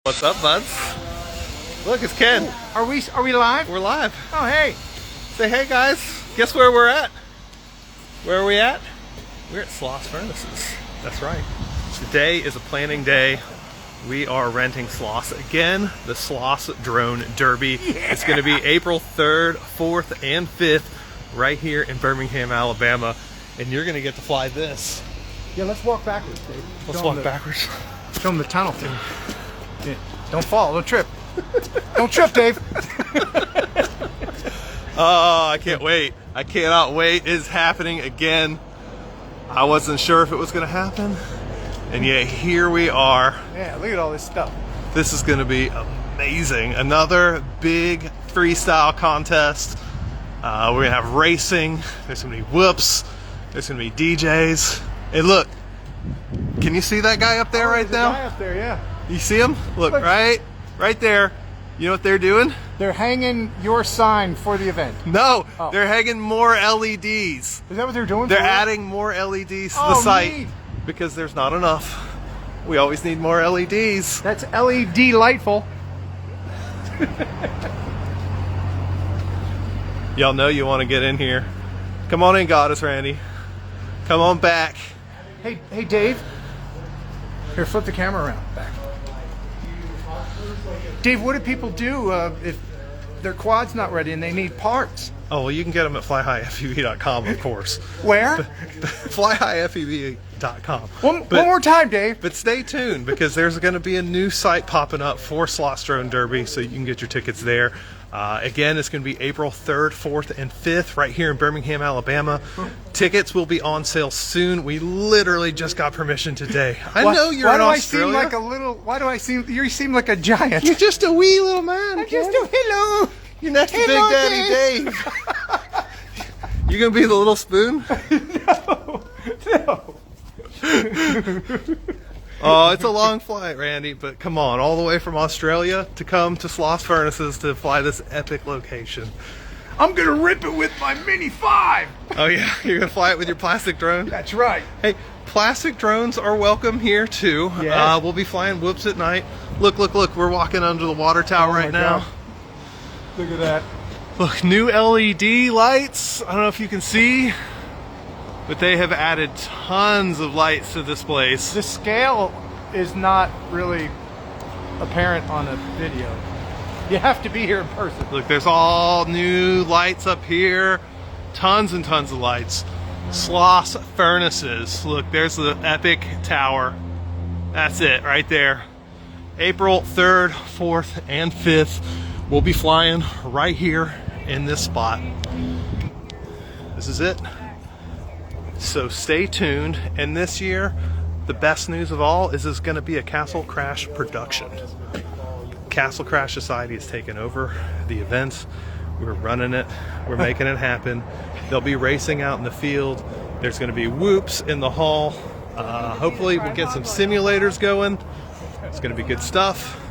What's up, buds? Look, it's Ken. Ooh, are we live? We're live. Oh, hey. Say hey, guys. Guess where we're at? Where are we at? We're at Sloss Furnaces. That's right. Today is a planning day. We are renting Sloss again, the Sloss Drone Derby. Yeah. It's going to be April 3rd, 4th, and 5th right here in Birmingham, Alabama. And you're going to get to fly this. Yeah, let's walk backwards, Dave. Let's walk backwards. Show them the tunnel, too. Yeah. Don't fall, don't trip. Don't trip, Dave. Oh, I can't wait. I cannot wait. It's happening again. I wasn't sure if it was going to happen. And yet here we are. Yeah, look at all this stuff. This is going to be amazing. Another big freestyle contest. We're going to have racing. There's going to be whoops. There's going to be DJs. Hey, look. Can you see that guy up there right now? Guy up there, yeah. You see him? Look, right there. You know what they're doing? They're hanging your sign for the event. No, they're hanging more LEDs. Is that what they're doing? They're adding more LEDs to the site. Neat. Because there's not enough. We always need more LEDs. That's LED lightful. Y'all know you want to get in here. Come on in, Goddess Randy. Come on back. Hey, Dave. Here, flip the camera around. Back. Dave, what do people do if their quad's not ready and they need parts? Oh, well, you can get them at flyhighfev.com, of course. Where? flyhighfev.com. One more time, Dave. But stay tuned, because there's going to be a new site popping up for Sloss Drone Derby, so you can get your tickets there. Again, it's going to be April 3rd, 4th, and 5th right here in Birmingham, Alabama. Tickets will be on sale soon. We literally just got permission today. I know you're in Australia. Why do I seem you seem like a giant? You're just a wee little man. Hello. You're next to Big Daddy Dave. You gonna be the little spoon? No. Oh, it's a long flight, Randy, but come on, all the way from Australia to come to Sloss Furnaces to fly this epic location. I'm gonna rip it with my Mini 5. Oh yeah, you're gonna fly it with your plastic drone? That's right. Hey, plastic drones are welcome here too. Yes. We'll be flying whoops at night. Look, we're walking under the water tower right now. God. Look at that. Look, new LED lights. I don't know if you can see, but they have added tons of lights to this place. The scale is not really apparent on a video. You have to be here in person. Look, there's all new lights up here. Tons and tons of lights. Sloss Furnaces. Look, there's the epic tower. That's it right there. April 3rd, 4th, and 5th. We'll be flying right here in this spot. This is it. So stay tuned. And this year, the best news of all is it's going to be a Castle Crash production. Castle Crash Society has taken over the events. We're running it. We're making it happen. They'll be racing out in the field. There's going to be whoops in the hall. Hopefully we'll get some simulators going. It's going to be good stuff.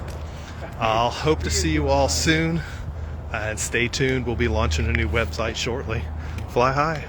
I'll hope to see you all soon. And stay tuned. We'll be launching a new website shortly. Fly high.